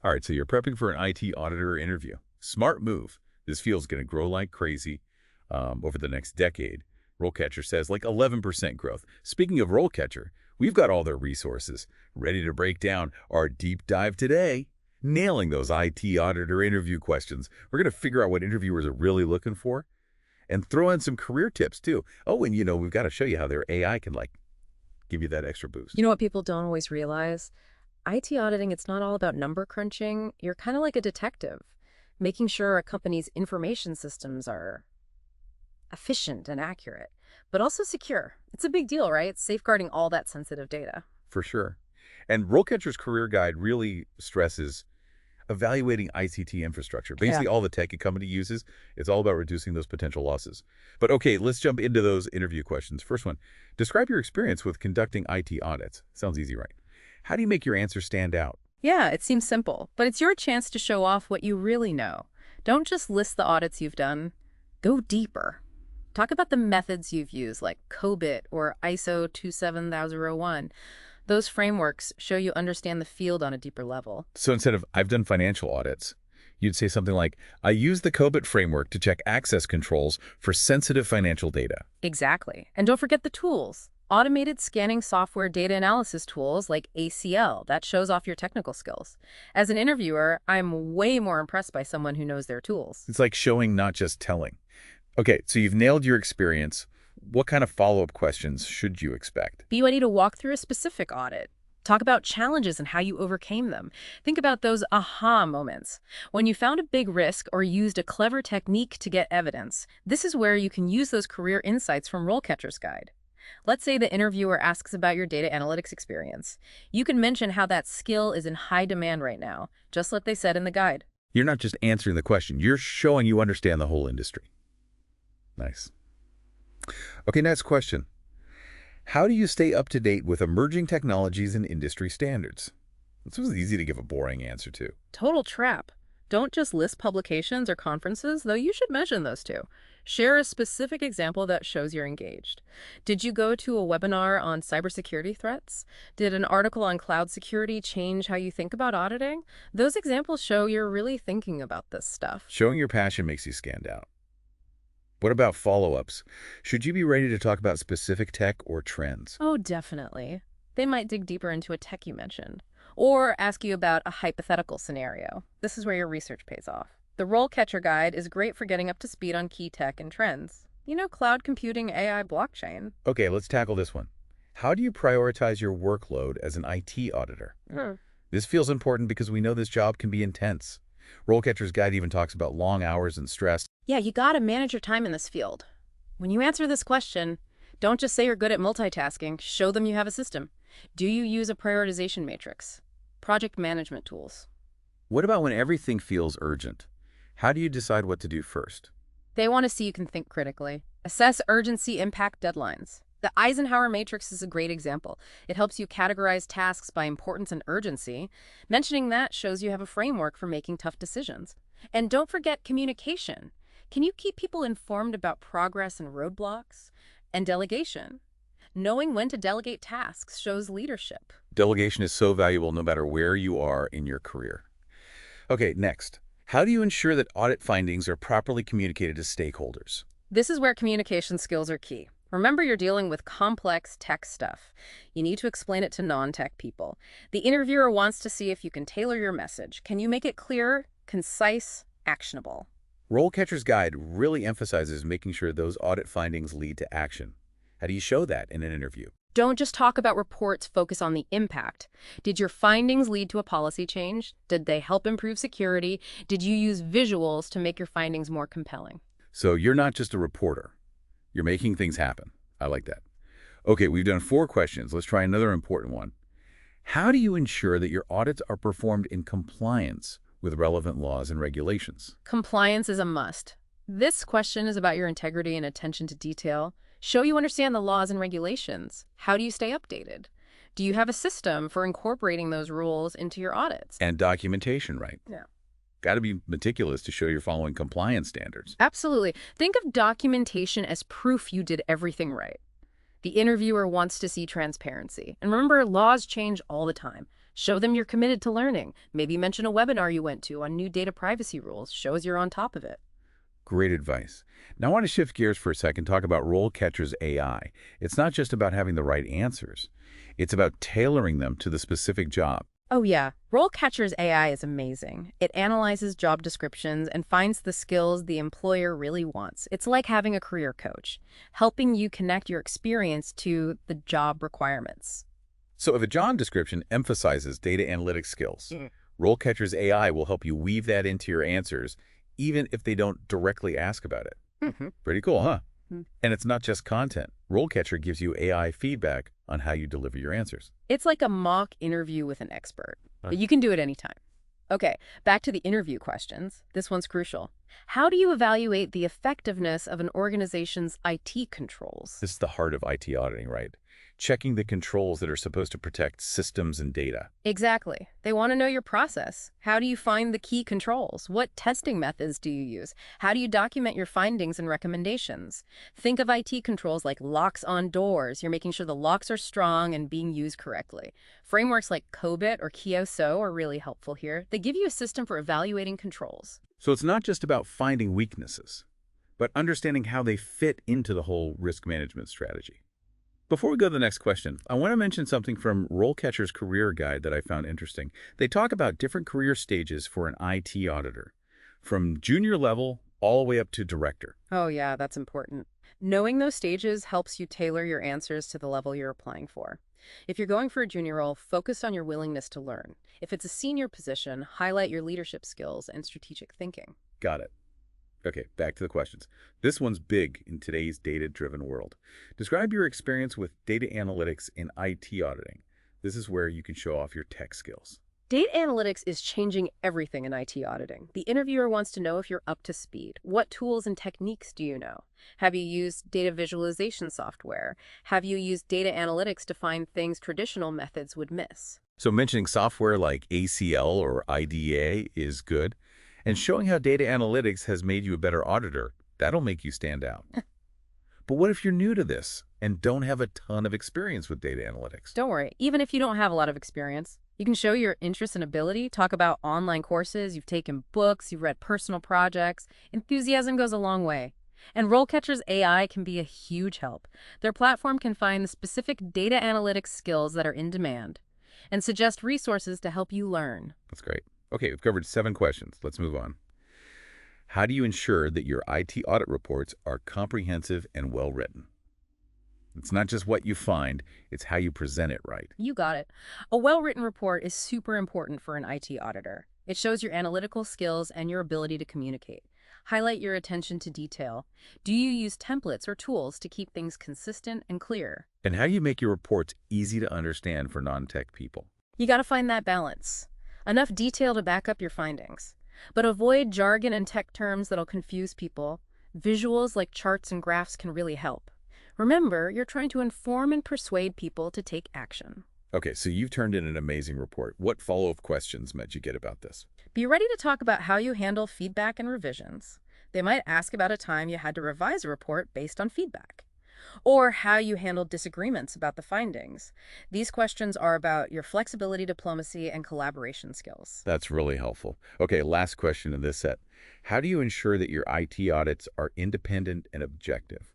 All right, so you're prepping for an IT auditor interview. Smart move. This field's going to grow like crazy over the next decade. RoleCatcher says like 11% growth. Speaking of RoleCatcher, we've got all their resources ready to break down our deep dive today. Nailing those IT auditor interview questions. We're going to figure out what interviewers are really looking for and throw in some career tips too. Oh, and we've got to show you how their AI can give you that extra boost. You know what people don't always realize? IT auditing, it's not all about number crunching. You're kind of like a detective, making sure a company's information systems are efficient and accurate, but also secure. It's a big deal, right? Safeguarding all that sensitive data. For sure. And RoleCatcher's career guide really stresses evaluating ICT infrastructure. Basically, all the tech a company uses, it's all about reducing those potential losses. But okay, let's jump into those interview questions. First one, describe your experience with conducting IT audits. Sounds easy, right? How do you make your answer stand out? Yeah, it seems simple, but it's your chance to show off what you really know. Don't just list the audits you've done. Go deeper. Talk about the methods you've used, like COBIT or ISO 27001. Those frameworks show you understand the field on a deeper level. So instead of, I've done financial audits, you'd say something like, I use the COBIT framework to check access controls for sensitive financial data. Exactly. And don't forget the tools. Automated scanning software data analysis tools like ACL. That shows off your technical skills. As an interviewer, I'm way more impressed by someone who knows their tools. It's like showing, not just telling. Okay, so you've nailed your experience. What kind of follow-up questions should you expect? Be ready to walk through a specific audit. Talk about challenges and how you overcame them. Think about those aha moments. When you found a big risk or used a clever technique to get evidence, this is where you can use those career insights from RoleCatcher's guide. Let's say the interviewer asks about your data analytics experience. You can mention how that skill is in high demand right now, just like they said in the guide. You're not just answering the question, you're showing you understand the whole industry. Nice. Okay, next question. How do you stay up to date with emerging technologies and industry standards? This was easy to give a boring answer to. Total trap. Don't just list publications or conferences, though you should mention those too. Share a specific example that shows you're engaged. Did you go to a webinar on cybersecurity threats? Did an article on cloud security change how you think about auditing? Those examples show you're really thinking about this stuff. Showing your passion makes you stand out. What about follow-ups? Should you be ready to talk about specific tech or trends? Oh, definitely. They might dig deeper into a tech you mentioned, or ask you about a hypothetical scenario. This is where your research pays off. The RoleCatcher guide is great for getting up to speed on key tech and trends. You know, cloud computing, AI, blockchain. Okay, let's tackle this one. How do you prioritize your workload as an IT auditor? This feels important because we know this job can be intense. RoleCatcher's guide even talks about long hours and stress. Yeah, you gotta manage your time in this field. When you answer this question, don't just say you're good at multitasking, show them you have a system. Do you use a prioritization matrix? Project management tools. What about when everything feels urgent? How do you decide what to do first? They want to see you can think critically. Assess urgency, impact, deadlines. The Eisenhower matrix is a great example. It helps you categorize tasks by importance and urgency. Mentioning that shows you have a framework for making tough decisions. And don't forget communication. Can you keep people informed about progress and roadblocks? And delegation. Knowing when to delegate tasks shows leadership. Delegation is so valuable no matter where you are in your career. Okay, next. How do you ensure that audit findings are properly communicated to stakeholders? This is where communication skills are key. Remember, you're dealing with complex tech stuff. You need to explain it to non-tech people. The interviewer wants to see if you can tailor your message. Can you make it clear, concise, actionable? RoleCatcher's guide really emphasizes making sure those audit findings lead to action. How do you show that in an interview? Don't just talk about reports, focus on the impact. Did your findings lead to a policy change? Did they help improve security? Did you use visuals to make your findings more compelling? So you're not just a reporter. You're making things happen. I like that. Okay, we've done 4 questions. Let's try another important one. How do you ensure that your audits are performed in compliance with relevant laws and regulations? Compliance is a must. This question is about your integrity and attention to detail. Show you understand the laws and regulations. How do you stay updated? Do you have a system for incorporating those rules into your audits? And documentation, right? Yeah. Got to be meticulous to show you're following compliance standards. Absolutely. Think of documentation as proof you did everything right. The interviewer wants to see transparency. And remember, laws change all the time. Show them you're committed to learning. Maybe mention a webinar you went to on new data privacy rules. Shows you're on top of it. Great advice. Now I want to shift gears for a second, talk about RoleCatcher's AI. It's not just about having the right answers. It's about tailoring them to the specific job. Oh yeah, RoleCatcher's AI is amazing. It analyzes job descriptions and finds the skills the employer really wants. It's like having a career coach, helping you connect your experience to the job requirements. So if a job description emphasizes data analytics skills, Mhm. RoleCatcher's AI will help you weave that into your answers, even if they don't directly ask about it. Mhm. Pretty cool, huh? Mm. And it's not just content. RoleCatcher gives you AI feedback on how you deliver your answers. It's like a mock interview with an expert, Huh. but you can do it anytime. Okay, back to the interview questions. This one's crucial. How do you evaluate the effectiveness of an organization's IT controls? This is the heart of IT auditing, right? Checking the controls that are supposed to protect systems and data. Exactly. They want to know your process. How do you find the key controls? What testing methods do you use? How do you document your findings and recommendations? Think of IT controls like locks on doors. You're making sure the locks are strong and being used correctly. Frameworks like COBIT or KIOSO are really helpful here. They give you a system for evaluating controls. So it's not just about finding weaknesses, but understanding how they fit into the whole risk management strategy. Before we go to the next question, I want to mention something from RoleCatcher's career guide that I found interesting. They talk about different career stages for an IT auditor, from junior level all the way up to director. Oh yeah, that's important. Knowing those stages helps you tailor your answers to the level you're applying for. If you're going for a junior role, focus on your willingness to learn. If it's a senior position, highlight your leadership skills and strategic thinking. Got it. Okay, back to the questions. This one's big in today's data-driven world. Describe your experience with data analytics in IT auditing. This is where you can show off your tech skills. Data analytics is changing everything in IT auditing. The interviewer wants to know if you're up to speed. What tools and techniques do you know? Have you used data visualization software? Have you used data analytics to find things traditional methods would miss? So mentioning software like ACL or IDA is good, and showing how data analytics has made you a better auditor, that'll make you stand out. But what if you're new to this and don't have a ton of experience with data analytics? Don't worry, even if you don't have a lot of experience, you can show your interest and ability, talk about online courses, you've taken books, you've read personal projects. Enthusiasm goes a long way. And RoleCatcher's AI can be a huge help. Their platform can find the specific data analytics skills that are in demand and suggest resources to help you learn. That's great. Okay, we've covered 7 questions. Let's move on. How do you ensure that your IT audit reports are comprehensive and well-written? It's not just what you find, it's how you present it right. You got it. A well-written report is super important for an IT auditor. It shows your analytical skills and your ability to communicate. Highlight your attention to detail. Do you use templates or tools to keep things consistent and clear? And how do you make your reports easy to understand for non-tech people? You got to find that balance. Enough detail to back up your findings. But avoid jargon and tech terms that'll confuse people. Visuals like charts and graphs can really help. Remember, you're trying to inform and persuade people to take action. Okay, so you've turned in an amazing report. What follow-up questions might you get about this? Be ready to talk about how you handle feedback and revisions. They might ask about a time you had to revise a report based on feedback, or how you handled disagreements about the findings. These questions are about your flexibility, diplomacy, and collaboration skills. That's really helpful. Okay, last question in this set. How do you ensure that your IT audits are independent and objective?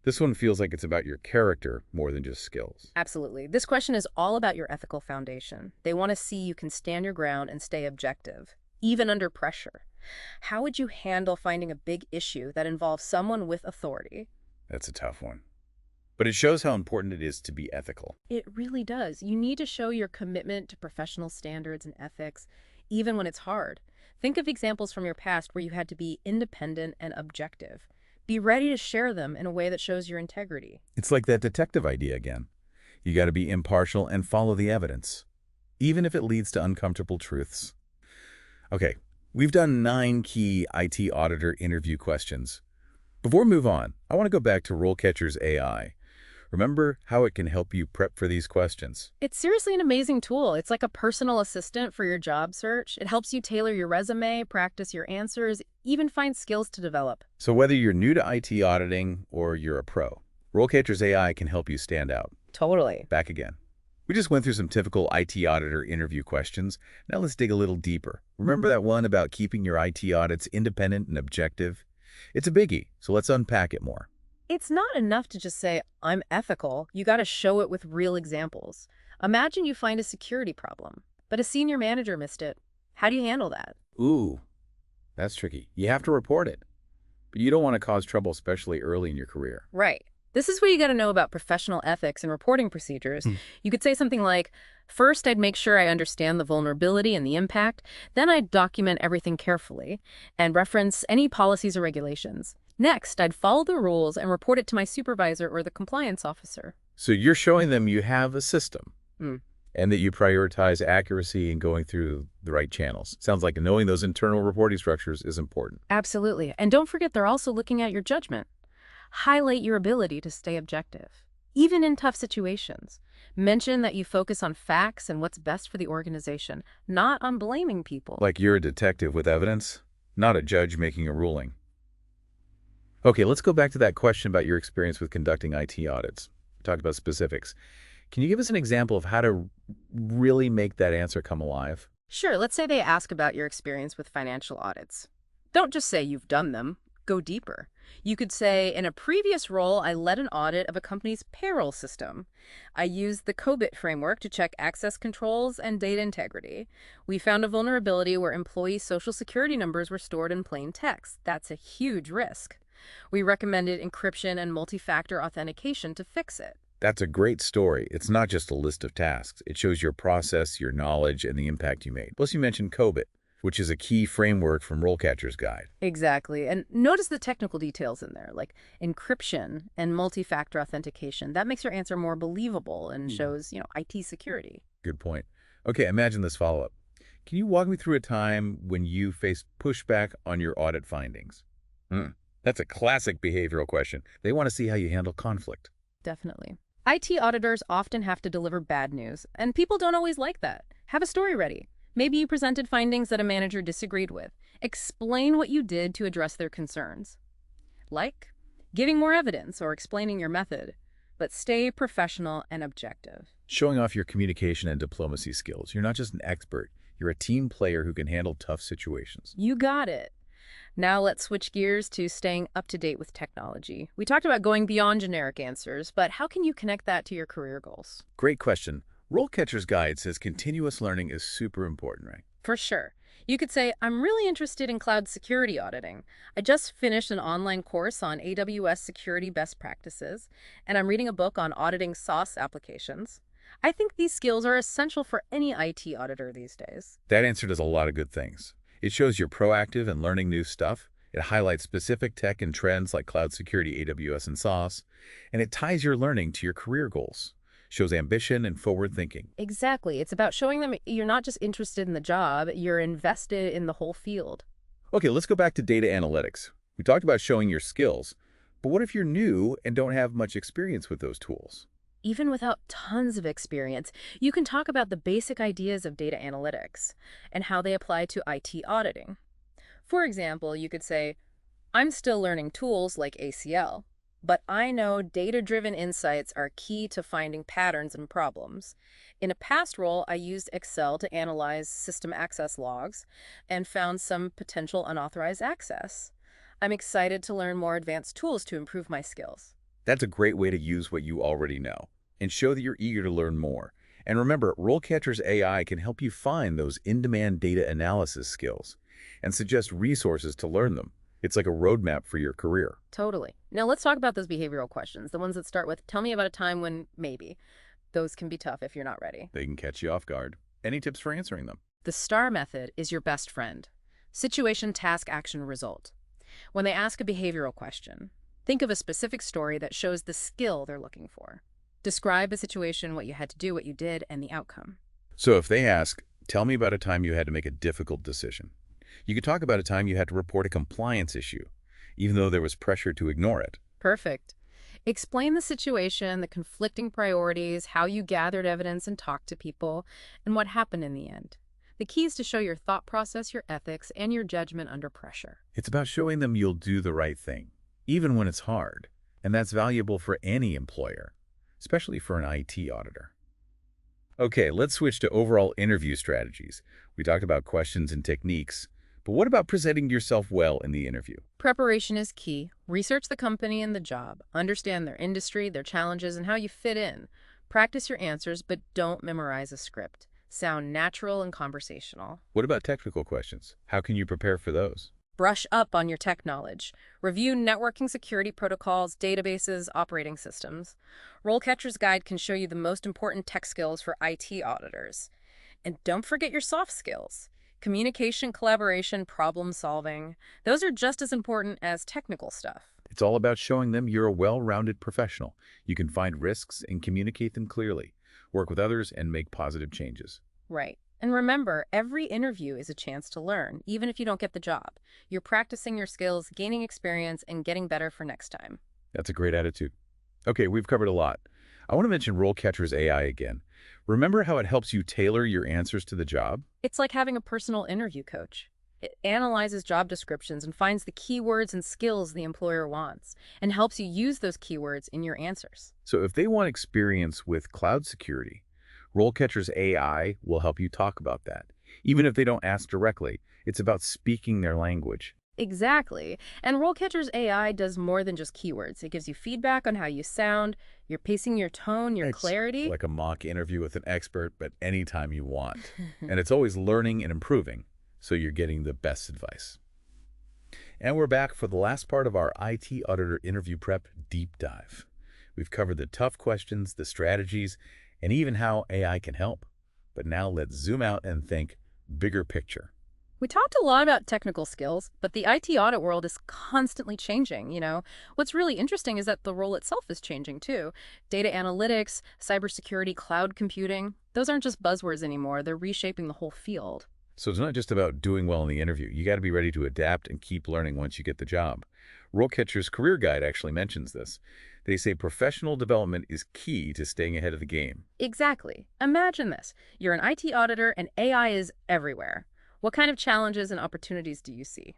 This one feels like it's about your character more than just skills. Absolutely. This question is all about your ethical foundation. They want to see you can stand your ground and stay objective, even under pressure. How would you handle finding a big issue that involves someone with authority? That's a tough one. But it shows how important it is to be ethical. It really does. You need to show your commitment to professional standards and ethics, even when it's hard. Think of examples from your past where you had to be independent and objective. Be ready to share them in a way that shows your integrity. It's like that detective idea again. You got to be impartial and follow the evidence, even if it leads to uncomfortable truths. Okay, we've done 9 key IT auditor interview questions. Before we move on, I want to go back to RoleCatcher's AI. Remember how it can help you prep for these questions. It's seriously an amazing tool. It's like a personal assistant for your job search. It helps you tailor your resume, practice your answers, even find skills to develop. So whether you're new to IT auditing or you're a pro, RoleCatcher's AI can help you stand out. Totally. Back again. We just went through some typical IT auditor interview questions. Now let's dig a little deeper. Remember that one about keeping your IT audits independent and objective? It's a biggie, so let's unpack it more. It's not enough to just say, I'm ethical. You got to show it with real examples. Imagine you find a security problem, but a senior manager missed it. How do you handle that? Ooh, that's tricky. You have to report it, but you don't want to cause trouble, especially early in your career. Right. This is where you got to know about professional ethics and reporting procedures. You could say something like, first, I'd make sure I understand the vulnerability and the impact. Then I'd document everything carefully and reference any policies or regulations. Next, I'd follow the rules and report it to my supervisor or the compliance officer. So you're showing them you have a system Mm. and that you prioritize accuracy and going through the right channels. Sounds like knowing those internal reporting structures is important. Absolutely. And don't forget, they're also looking at your judgment. Highlight your ability to stay objective, even in tough situations. Mention that you focus on facts and what's best for the organization, not on blaming people. Like you're a detective with evidence, not a judge making a ruling. Okay, let's go back to that question about your experience with conducting IT audits. We talked about specifics. Can you give us an example of how to really make that answer come alive? Sure, let's say they ask about your experience with financial audits. Don't just say you've done them. Go deeper. You could say, in a previous role, I led an audit of a company's payroll system. I used the COBIT framework to check access controls and data integrity. We found a vulnerability where employee social security numbers were stored in plain text. That's a huge risk. We recommended encryption and multi-factor authentication to fix it. That's a great story. It's not just a list of tasks. It shows your process, your knowledge, and the impact you made. Plus, you mentioned COBIT, which is a key framework from RoleCatcher's guide. Exactly. And notice the technical details in there, like encryption and multi-factor authentication. That makes your answer more believable and shows, IT security. Good point. Okay, imagine this follow-up. Can you walk me through a time when you faced pushback on your audit findings? That's a classic behavioral question. They want to see how you handle conflict. Definitely. IT auditors often have to deliver bad news, and people don't always like that. Have a story ready. Maybe you presented findings that a manager disagreed with. Explain what you did to address their concerns. Like giving more evidence or explaining your method, but stay professional and objective. Showing off your communication and diplomacy skills. You're not just an expert. You're a team player who can handle tough situations. You got it. Now let's switch gears to staying up to date with technology. We talked about going beyond generic answers, but how can you connect that to your career goals? Great question. RoleCatcher's guide says continuous learning is super important, right? For sure. You could say, I'm really interested in cloud security auditing. I just finished an online course on AWS security best practices, and I'm reading a book on auditing SaaS applications. I think these skills are essential for any IT auditor these days. That answer does a lot of good things. It shows you're proactive and learning new stuff. It highlights specific tech and trends like cloud security, AWS, and SaaS. And it ties your learning to your career goals. Shows ambition and forward thinking. Exactly. It's about showing them you're not just interested in the job, you're invested in the whole field. Okay, let's go back to data analytics. We talked about showing your skills, but what if you're new and don't have much experience with those tools? Even without tons of experience, you can talk about the basic ideas of data analytics and how they apply to IT auditing. For example, you could say, I'm still learning tools like ACL, but I know data-driven insights are key to finding patterns and problems. In a past role, I used Excel to analyze system access logs and found some potential unauthorized access. I'm excited to learn more advanced tools to improve my skills. That's a great way to use what you already know and show that you're eager to learn more. And remember, RoleCatcher's AI can help you find those in-demand data analysis skills and suggest resources to learn them. It's like a roadmap for your career. Totally. Now let's talk about those behavioral questions, the ones that start with, tell me about a time when maybe. Those can be tough if you're not ready. They can catch you off guard. Any tips for answering them? The STAR method is your best friend. Situation, task, action, result. When they ask a behavioral question, think of a specific story that shows the skill they're looking for. Describe a situation, what you had to do, what you did, and the outcome. So if they ask, tell me about a time you had to make a difficult decision, you could talk about a time you had to report a compliance issue, even though there was pressure to ignore it. Perfect. Explain the situation, the conflicting priorities, how you gathered evidence and talked to people, and what happened in the end. The key is to show your thought process, your ethics, and your judgment under pressure. It's about showing them you'll do the right thing, even when it's hard. And that's valuable for any employer, especially for an IT auditor. Okay, let's switch to overall interview strategies. We talked about questions and techniques, but what about presenting yourself well in the interview? Preparation is key. Research the company and the job. Understand their industry, their challenges, and how you fit in. Practice your answers, but don't memorize a script. Sound natural and conversational. What about technical questions? How can you prepare for those? Brush up on your tech knowledge. Review networking security protocols, databases, operating systems. RoleCatcher's Guide can show you the most important tech skills for IT auditors. And don't forget your soft skills. Communication, collaboration, problem solving. Those are just as important as technical stuff. It's all about showing them you're a well-rounded professional. You can find risks and communicate them clearly, work with others, and make positive changes. Right. And remember, every interview is a chance to learn, even if you don't get the job. You're practicing your skills, gaining experience, and getting better for next time. That's a great attitude. Okay, we've covered a lot. I want to mention RoleCatcher's AI again. Remember how it helps you tailor your answers to the job? It's like having a personal interview coach. It analyzes job descriptions and finds the keywords and skills the employer wants, and helps you use those keywords in your answers. So if they want experience with cloud security, RoleCatcher's AI will help you talk about that. Even if they don't ask directly, it's about speaking their language. Exactly. And RoleCatcher's AI does more than just keywords. It gives you feedback on how you sound, your pacing, your tone, your It's clarity. like a mock interview with an expert, but anytime you want. And it's always learning and improving, so you're getting the best advice. And we're back for the last part of our IT Auditor interview prep deep dive. We've covered the tough questions, the strategies, and even how AI can help. But now let's zoom out and think bigger picture. We talked a lot about technical skills, but the IT audit world is constantly changing. What's really interesting is that the role itself is changing too. Data analytics, cybersecurity, cloud computing, those aren't just buzzwords anymore. They're reshaping the whole field. So it's not just about doing well in the interview. You got to be ready to adapt and keep learning once you get the job. RoleCatcher's Career Guide actually mentions this. They say professional development is key to staying ahead of the game. Exactly. Imagine this. You're an IT auditor and AI is everywhere. What kind of challenges and opportunities do you see?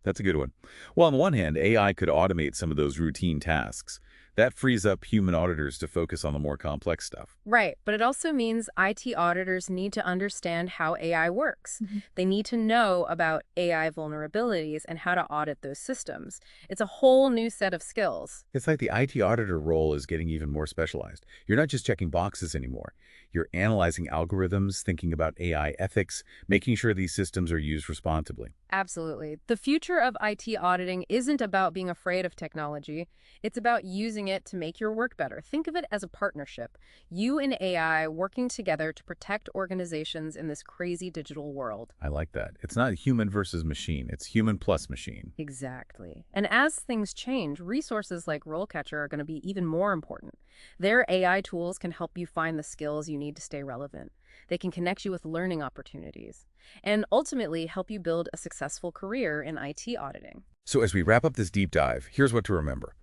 That's a good one. Well, on the one hand, AI could automate some of those routine tasks. That frees up human auditors to focus on the more complex stuff. Right, but it also means IT auditors need to understand how AI works. They need to know about AI vulnerabilities and how to audit those systems. It's a whole new set of skills. It's like the IT auditor role is getting even more specialized. You're not just checking boxes anymore. You're analyzing algorithms, thinking about AI ethics, making sure these systems are used responsibly. Absolutely. The future of IT auditing isn't about being afraid of technology. It's about using it to make your work better. Think of it as a partnership. You and AI working together to protect organizations in this crazy digital world. I like that. It's not human versus machine. It's human plus machine. Exactly. And as things change, resources like RoleCatcher are going to be even more important. Their AI tools can help you find the skills you need to stay relevant. They can connect you with learning opportunities and ultimately help you build a successful career in IT auditing. So as we wrap up this deep dive, here's what to remember.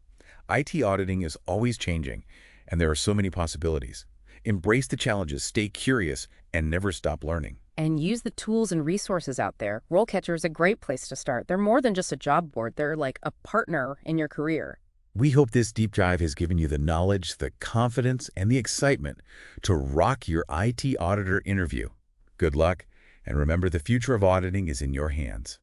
IT auditing is always changing, and there are so many possibilities. Embrace the challenges, stay curious, and never stop learning. And use the tools and resources out there. RoleCatcher is a great place to start. They're more than just a job board. They're like a partner in your career. We hope this deep dive has given you the knowledge, the confidence, and the excitement to rock your IT auditor interview. Good luck, and remember the future of auditing is in your hands.